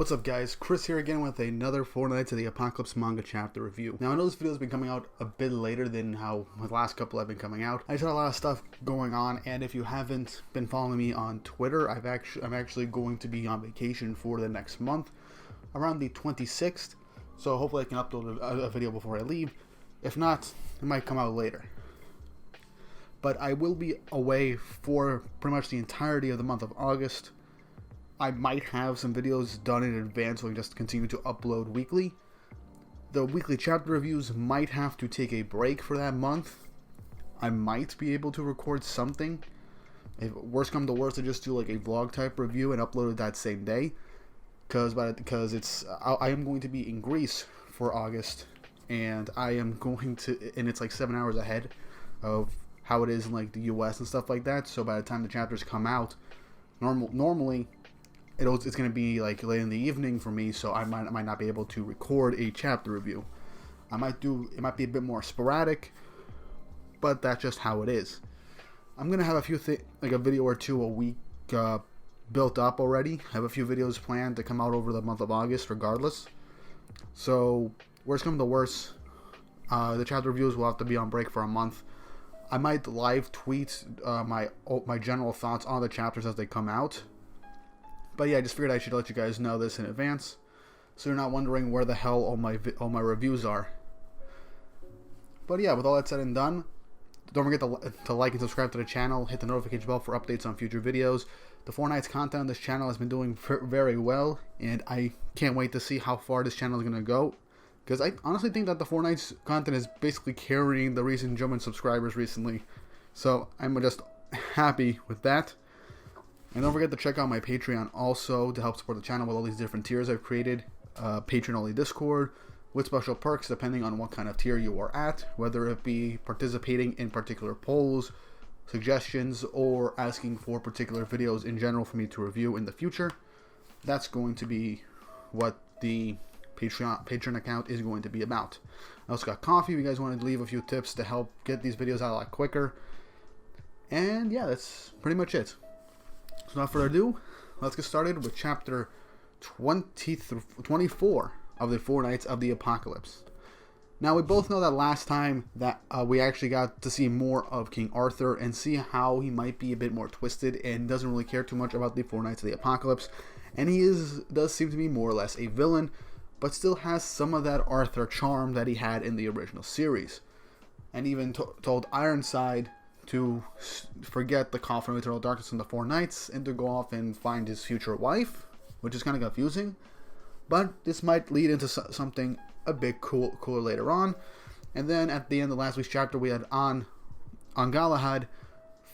What's up guys, Chris here again with another 4 Nights of the Apocalypse manga chapter review. Now I know this video has been coming out a bit later than how the last couple have been coming out. I just had a lot of stuff going on, and if you haven't been following me on Twitter, I'm actually going to be on vacation for the next month, around the 26th, so hopefully I can upload a video before I leave. If not, it might come out later. But I will be away for pretty much the entirety of the month of August. I might have some videos done in advance so I can just continue to upload weekly. The weekly chapter reviews might have to take a break for that month. I might be able to record something. If worst come to worst, I just do like a vlog type review and upload it that same day. Because I am going to be in Greece for August, and I am going to, and it's like 7 hours ahead of how it is in like the US and stuff like that. So by the time the chapters come out, normally it's going to be like late in the evening for me, so I might not be able to record a chapter review. It might be a bit more sporadic, but that's just how it is. I'm going to have like a video or two a week built up already. I have a few videos planned to come out over the month of August regardless. So worst come to worst, the chapter reviews will have to be on break for a month. I might live tweet my general thoughts on the chapters as they come out. But yeah, I just figured I should let you guys know this in advance, so you're not wondering where the hell all my reviews are. But yeah, with all that said and done, don't forget to like and subscribe to the channel, hit the notification bell for updates on future videos. The 4 Nights content on this channel has been doing very well, and I can't wait to see how far this channel is going to go, because I honestly think that the 4 Nights content is basically carrying the recent jump in subscribers recently. So I'm just happy with that. And don't forget to check out my Patreon also to help support the channel with all these different tiers I've created. Patron-only Discord with special perks depending on what kind of tier you are at, whether it be participating in particular polls, suggestions, or asking for particular videos in general for me to review in the future. That's going to be what the Patreon account is going to be about. I also got coffee if you guys want to leave a few tips to help get these videos out a lot quicker. And yeah, that's pretty much it. So without further ado, let's get started with chapter 24 of the 4 Nights of the Apocalypse. Now, we both know that last time that we actually got to see more of King Arthur and see how he might be a bit more twisted and doesn't really care too much about the 4 Nights of the Apocalypse. And he does seem to be more or less a villain, but still has some of that Arthur charm that he had in the original series. And even told Ironside to forget the Coffin of Eternal Darkness and the 4 Nights and to go off and find his future wife, which is kind of confusing. But this might lead into something a bit cooler later on. And then at the end of last week's chapter, we had Galahad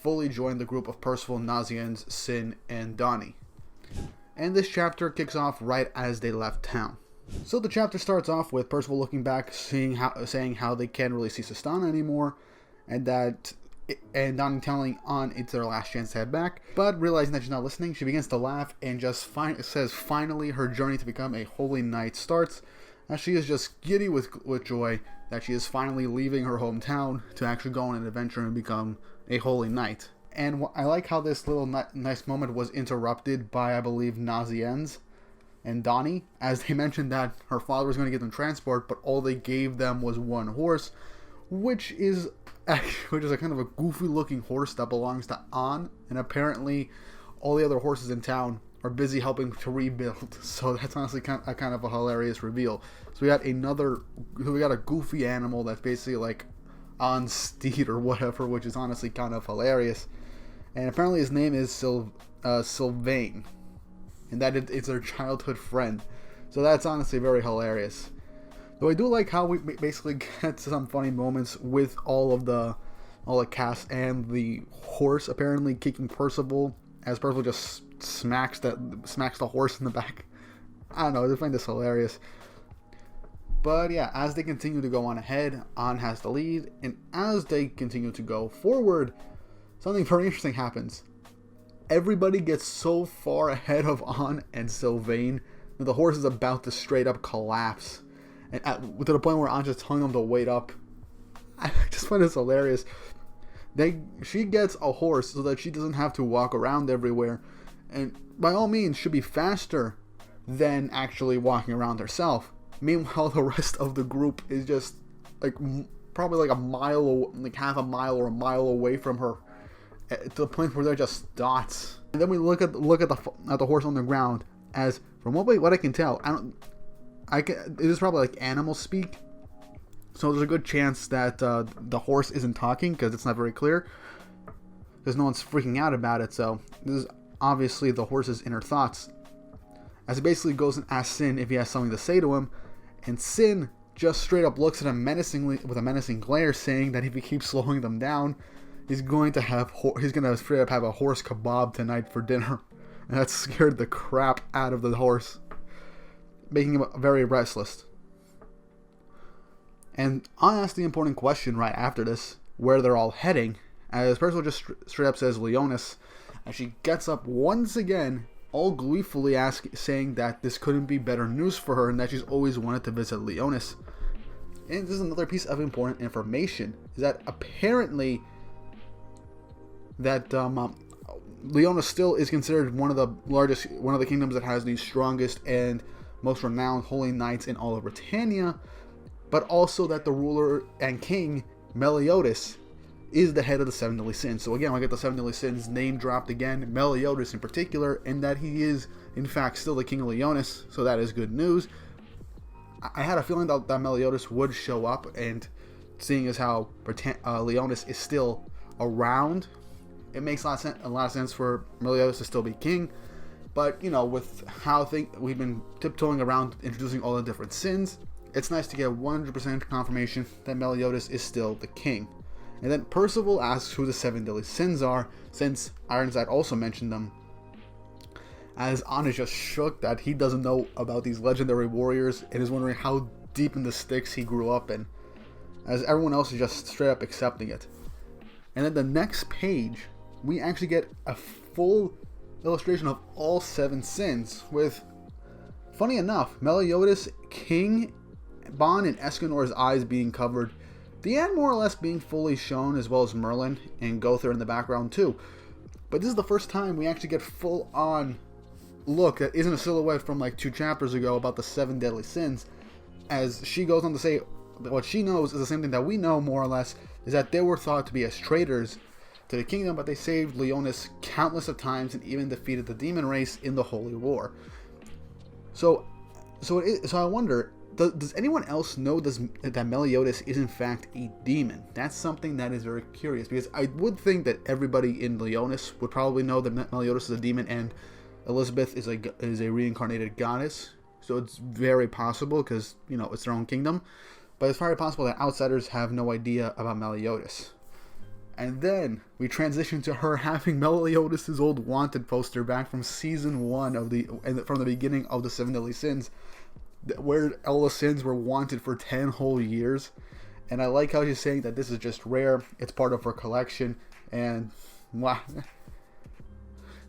fully joined the group of Percival, Nazians, Sin, and Donnie. And this chapter kicks off right as they left town. So the chapter starts off with Percival looking back, saying how they can't really see Sistana anymore, and Donnie telling Anne it's their last chance to head back, but realizing that she's not listening, she begins to laugh and just says finally her journey to become a holy knight starts, as she is just giddy with joy that she is finally leaving her hometown to actually go on an adventure and become a holy knight. And I like how this little nice moment was interrupted by, I believe, Nazians and Donnie, as they mentioned that her father was going to give them transport, but all they gave them was one horse, which is a kind of a goofy looking horse that belongs to Anne, and apparently all the other horses in town are busy helping to rebuild. So that's honestly kind of a hilarious reveal. So we got a goofy animal that's basically like Anne's steed or whatever, which is honestly kind of hilarious. And apparently his name is Sylvain, and that it's their childhood friend. So that's honestly very hilarious. Though I do like how we basically get some funny moments with all the cast and the horse apparently kicking Percival, as Percival just smacks the horse in the back. I don't know, I find this hilarious. But yeah, as they continue to go on ahead, Anne has the lead, and as they continue to go forward, something very interesting happens. Everybody gets so far ahead of Anne and Sylvain that the horse is about to straight up collapse. And to the point where Anne just telling them to wait up. I just find this hilarious. She gets a horse so that she doesn't have to walk around everywhere, and by all means should be faster than actually walking around herself. Meanwhile, the rest of the group is just like probably like a mile, like half a mile or a mile away from her, to the point where they're just dots. And then we look at the horse on the ground. As from what I can tell, it is probably like animal speak. So there's a good chance that the horse isn't talking because it's not very clear. Because no one's freaking out about it. So this is obviously the horse's inner thoughts. As he basically goes and asks Sin if he has something to say to him, and Sin just straight up looks at him menacingly with a menacing glare, saying that if he keeps slowing them down, he's going to straight up have a horse kebab tonight for dinner. And that scared the crap out of the horse, making him very restless. And I asked the important question right after this, where they're all heading, as Percival just straight up says Leonis, and she gets up once again, all gleefully saying that this couldn't be better news for her and that she's always wanted to visit Leonis. And this is another piece of important information, is that apparently that Leonis still is considered one of the kingdoms that has the strongest and most renowned holy knights in all of Britannia, but also that the ruler and king Meliodas is the head of the Seven Deadly Sins. So again, I get the Seven Deadly Sins name dropped again, Meliodas in particular, and that he is in fact still the king of Leonis, so that is good news. I had a feeling that Meliodas would show up, and seeing as how Leonis is still around, it makes a lot of sense for Meliodas to still be king. But, you know, with how we've been tiptoeing around introducing all the different sins, it's nice to get 100% confirmation that Meliodas is still the king. And then Percival asks who the Seven Deadly Sins are, since Ironside also mentioned them. As Anna is just shook that he doesn't know about these legendary warriors and is wondering how deep in the sticks he grew up in, as everyone else is just straight up accepting it. And then the next page, we actually get a full illustration of all 7 sins, with, funny enough, Meliodas, King, Bon, and Escanor's eyes being covered, the end more or less being fully shown, as well as Merlin and Gother in the background too. But this is the first time we actually get full-on look that isn't a silhouette from like 2 chapters ago about the 7 deadly sins, as she goes on to say that what she knows is the same thing that we know more or less, is that they were thought to be as traitors to the kingdom, but they saved Leonis countless of times and even defeated the demon race in the Holy War. So I wonder, does anyone else know that Meliodas is in fact a demon? That's something that is very curious, because I would think that everybody in Leonis would probably know that Meliodas is a demon and Elizabeth is a reincarnated goddess. So it's very possible, because, you know, it's their own kingdom. But it's very possible that outsiders have no idea about Meliodas. And then we transition to her having Meliodas' old wanted poster back from season 1 from the beginning of the 7 Deadly Sins, where all the sins were wanted for 10 whole years. And I like how she's saying that this is just rare, it's part of her collection, and wow.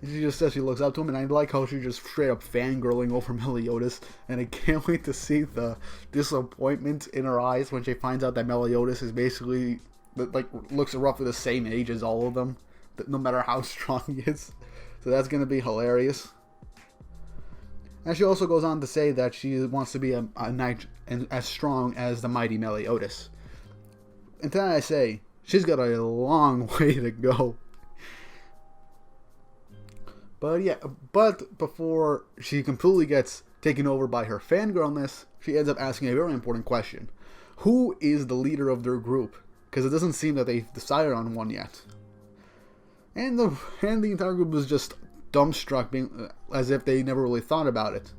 She just says she looks up to him, and I like how she's just straight up fangirling over Meliodas, and I can't wait to see the disappointment in her eyes when she finds out that Meliodas is basically, like, looks roughly the same age as all of them, no matter how strong he is. So that's going to be hilarious. And she also goes on to say that she wants to be a knight and as strong as the mighty Meliodas. And to that I say, she's got a long way to go. But before she completely gets taken over by her fangirlness, she ends up asking a very important question. Who is the leader of their group? Because it doesn't seem that they've decided on one yet. And the entire group is just dumbstruck, being as if they never really thought about it.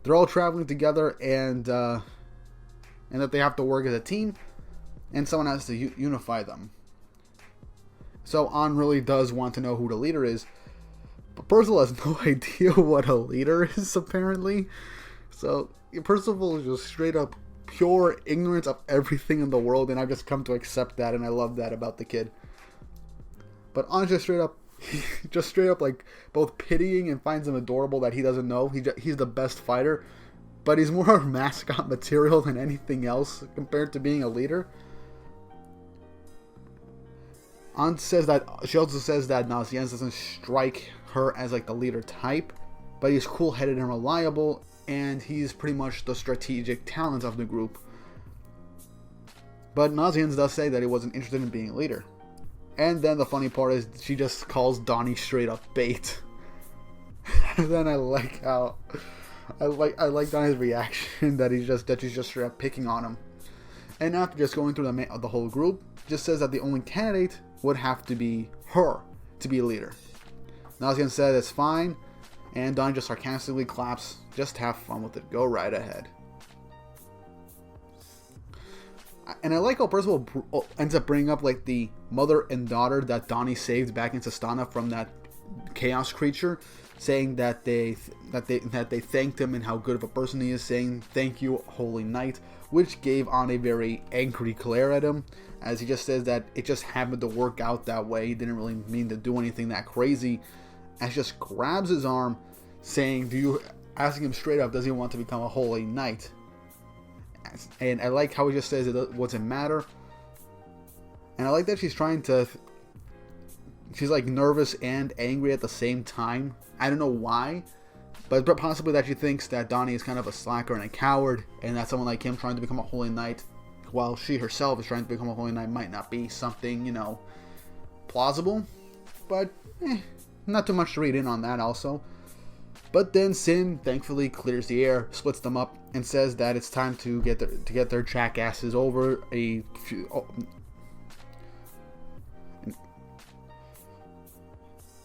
They're all traveling together, and that they have to work as a team, and someone has to unify them. So An really does want to know who the leader is, but Percival has no idea what a leader is, apparently. So Percival is just straight up pure ignorance of everything in the world, and I've just come to accept that, and I love that about the kid. But An's just straight up like both pitying and finds him adorable that he doesn't know he's the best fighter, but he's more mascot material than anything else compared to being a leader. She also says that Nazianz doesn't strike her as like the leader type, but he's cool-headed and reliable, and he's pretty much the strategic talent of the group. But Nazians does say that he wasn't interested in being a leader. And then the funny part is she just calls Donnie straight up bait. And then I like Donnie's reaction that she's just straight up picking on him. And after just going through the whole group, just says that the only candidate would have to be her to be a leader. Nazian said it's fine, and Donnie just sarcastically claps. Just have fun with it. Go right ahead. And I like how Percival ends up bringing up like the mother and daughter that Donnie saved back in Sistana from that chaos creature, saying that they thanked him and how good of a person he is, saying thank you, Holy Knight, which gave on a very angry glare at him, as he just says that it just happened to work out that way. He didn't really mean to do anything that crazy. And just grabs his arm, saying, asking him straight up, does he want to become a Holy Knight? And I like how he just says it doesn't matter. And I like that she's like nervous and angry at the same time. I don't know why, but possibly that she thinks that Donnie is kind of a slacker and a coward, and that someone like him trying to become a Holy Knight, while she herself is trying to become a Holy Knight, might not be something, plausible. But, not too much to read in on that also. But then Sin thankfully clears the air, splits them up, and says that it's time to get their jackasses over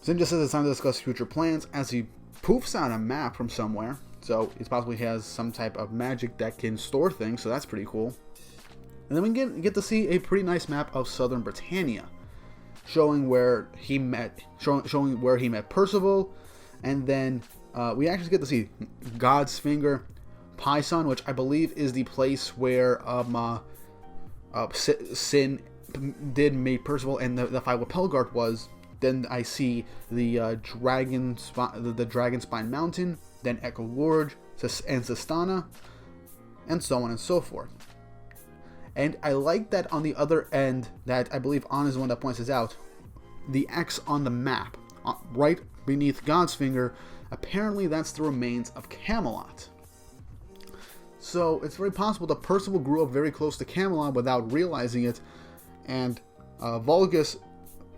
Sin just says it's time to discuss future plans as he poofs out a map from somewhere. So he possibly has some type of magic that can store things, so that's pretty cool. And then we get to see a pretty nice map of southern Britannia, showing where he met Percival, and then we actually get to see God's Finger, Pison, which I believe is the place where Sin did meet Percival, and the fight with Pelgard was. Then I see the Dragon Spine Mountain, then Echo Gorge, and Sistana, and so on and so forth. And I like that on the other end, that I believe Anna is the one that points this out, the X on the map, right beneath God's Finger, apparently that's the remains of Camelot. So it's very possible that Percival grew up very close to Camelot without realizing it, and Vulgus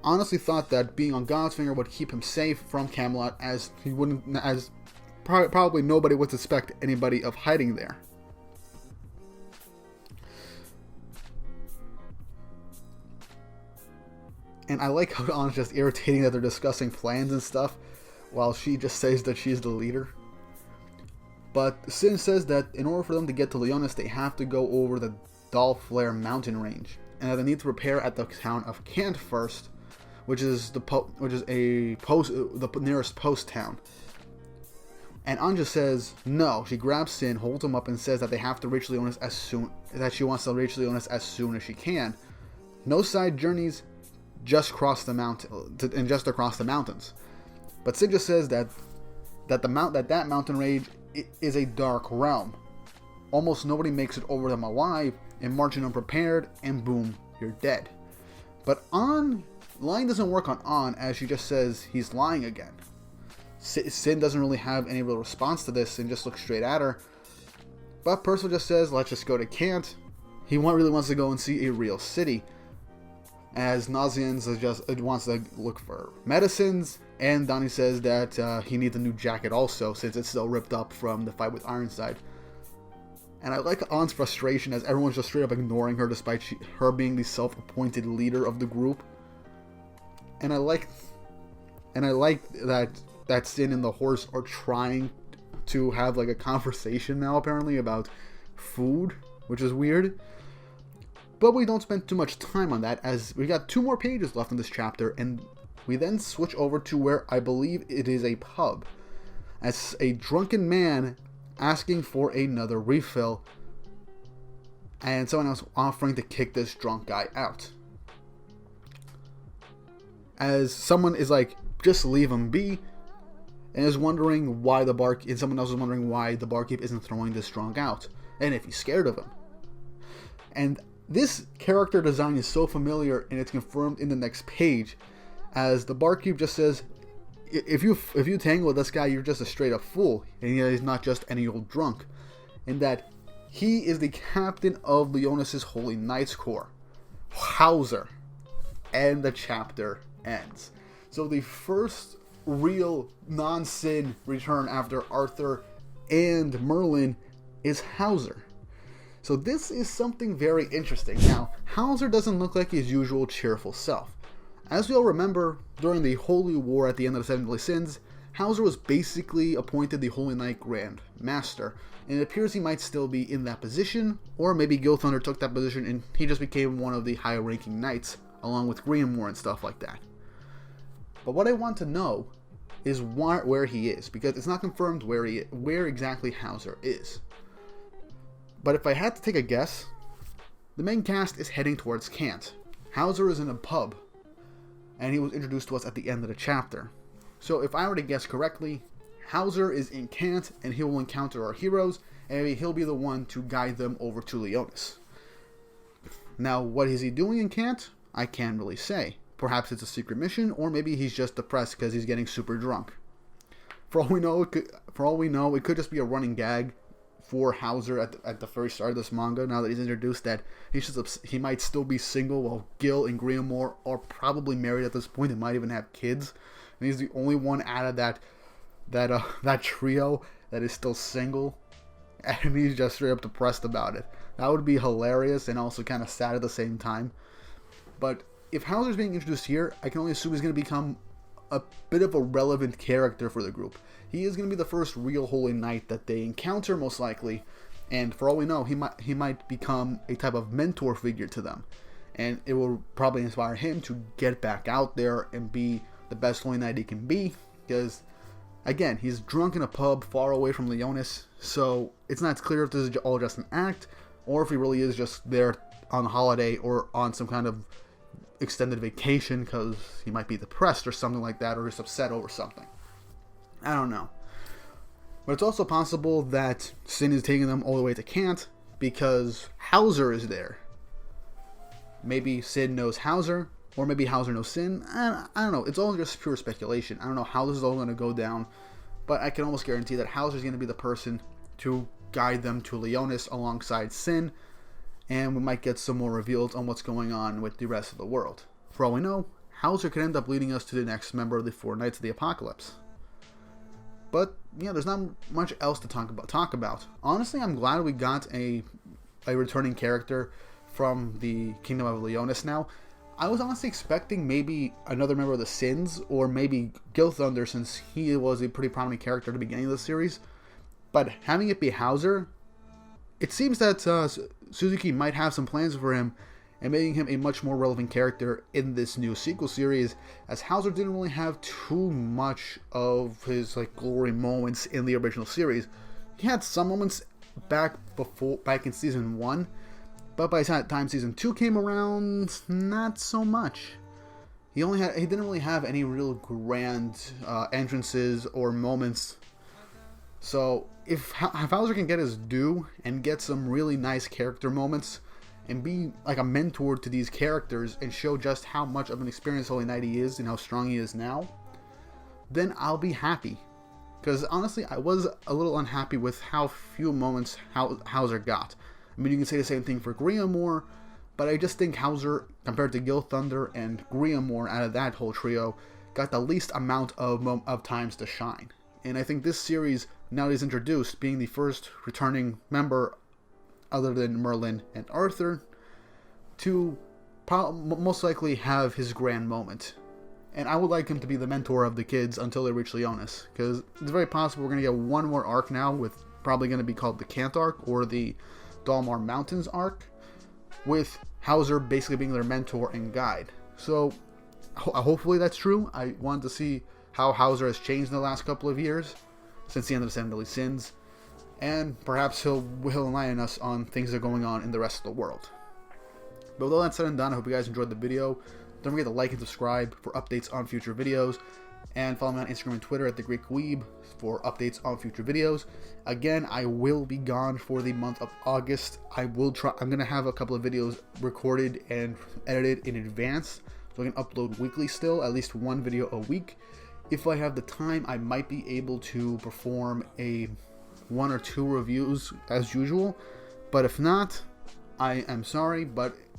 honestly thought that being on God's Finger would keep him safe from Camelot, as probably nobody would suspect anybody of hiding there. And I like how Anna's just irritating that they're discussing plans and stuff, while she just says that she's the leader. But Sin says that in order for them to get to Leonis, they have to go over the Dalflare mountain range, and that they need to repair at the town of Kant first, which is the nearest post town. And Anja says no. She grabs Sin, holds him up, and says that they have to reach Leonis she wants to reach Leonis as soon as she can. No side journeys, just across the mountains. But Sin just says that mountain range is a dark realm. Almost nobody makes it over them alive, and marching unprepared, and boom, you're dead. But lying doesn't work on An, as she just says he's lying again. Sin doesn't really have any real response to this and just looks straight at her. But Percival just says, let's just go to Kant. He really wants to go and see a real city, as Nazians wants to look for medicines, and Donnie says that he needs a new jacket also, since it's still ripped up from the fight with Ironside. And I like An's frustration, as everyone's just straight up ignoring her despite her being the self-appointed leader of the group. And I like that Sin and the horse are trying to have like a conversation now, apparently, about food, which is weird. But we don't spend too much time on that, as we got 2 more pages left in this chapter, and we then switch over to where I believe it is a pub, as a drunken man asking for another refill, and someone else offering to kick this drunk guy out. As someone is like, just leave him be, and someone else is wondering why the barkeep isn't throwing this drunk out, and if he's scared of him. And this character design is so familiar, and it's confirmed in the next page, as the barkeep just says, if you tangle with this guy, you're just a straight up fool, and he's not just any old drunk. In that he is the captain of Leonis' Holy Knights Corps, Howzer, and the chapter ends. So the first real non-Sin return after Arthur and Merlin is Howzer. So this is something very interesting. Now, Howzer doesn't look like his usual cheerful self. As we all remember, during the Holy War at the end of the Seven Deadly Sins, Howzer was basically appointed the Holy Knight Grand Master, and it appears he might still be in that position, or maybe Gilthunder took that position and he just became one of the higher ranking knights, along with Greenmore and stuff like that. But what I want to know is where he is, because it's not confirmed where exactly Howzer is. But if I had to take a guess, the main cast is heading towards Kant. Howzer is in a pub, and he was introduced to us at the end of the chapter. So if I were to guess correctly, Howzer is in Kant, and he will encounter our heroes, and maybe he'll be the one to guide them over to Leonis. Now, what is he doing in Kant? I can't really say. Perhaps it's a secret mission, or maybe he's just depressed because he's getting super drunk. For all we know, it could just be a running gag for Howzer at the very start of this manga. Now that he's introduced that he might still be single, while Gil and Greenmore are probably married at this point and might even have kids, and he's the only one out of that trio that is still single, and he's just straight up depressed about it. That would be hilarious and also kind of sad at the same time. But if Howzer's being introduced here, I can only assume he's going to become a bit of a relevant character for the group. He is going to be the first real Holy Knight that they encounter, most likely, and for all we know, he might become a type of mentor figure to them, and it will probably inspire him to get back out there and be the best Holy Knight he can be, because, again, he's drunk in a pub far away from Leonis, so it's not clear if this is all just an act, or if he really is just there on holiday or on some kind of extended vacation because he might be depressed or something like that, or just upset over something. I don't know. But it's also possible that Sin is taking them all the way to Kant because Howzer is there. Maybe Sin knows Howzer, or maybe Howzer knows Sin. I don't know. It's all just pure speculation. I don't know how this is all going to go down, but I can almost guarantee that Howzer is going to be the person to guide them to Leonis alongside Sin, and we might get some more reveals on what's going on with the rest of the world. For all we know, Howzer could end up leading us to the next member of the Four Knights of the Apocalypse. But, yeah, there's not much else to talk about. Honestly, I'm glad we got a returning character from the Kingdom of Leonis now. I was honestly expecting maybe another member of the Sins, or maybe Gilthunder, since he was a pretty prominent character at the beginning of the series. But having it be Howzer, it seems that Suzuki might have some plans for him and making him a much more relevant character in this new sequel series, as Howzer didn't really have too much of his glory moments in the original series. He had some moments back in season 1, but by the time season 2 came around, not so much. He didn't really have any real grand entrances or moments. So if Howzer can get his due and get some really nice character moments and be like a mentor to these characters and show just how much of an experienced Holy Knight he is and how strong he is now, then I'll be happy. Because honestly, I was a little unhappy with how few moments Howzer got. I mean, you can say the same thing for Greenmore, but I just think Howzer, compared to Gilthunder and Greenmore, out of that whole trio, got the least amount of times to shine. And I think this series, now that he's introduced, being the first returning member other than Merlin and Arthur, to most likely have his grand moment. And I would like him to be the mentor of the kids until they reach Leonis, because it's very possible we're going to get one more arc now, with probably going to be called the Kant arc, or the Dalmar Mountains arc, with Howzer basically being their mentor and guide. So hopefully that's true. I want to see how Howzer has changed in the last couple of years, since the end of the Seven Deadly Sins, and perhaps he'll enlighten us on things that are going on in the rest of the world. But with all that said and done, I hope you guys enjoyed the video. Don't forget to like and subscribe for updates on future videos, and follow me on Instagram and Twitter at @TheGreekWeeb for updates on future videos. Again, I will be gone for the month of August. I'm going to have a couple of videos recorded and edited in advance, so I can upload weekly still, at least one video a week. If I have the time, I might be able to perform a 1 or 2 reviews as usual, but if not, I am sorry, but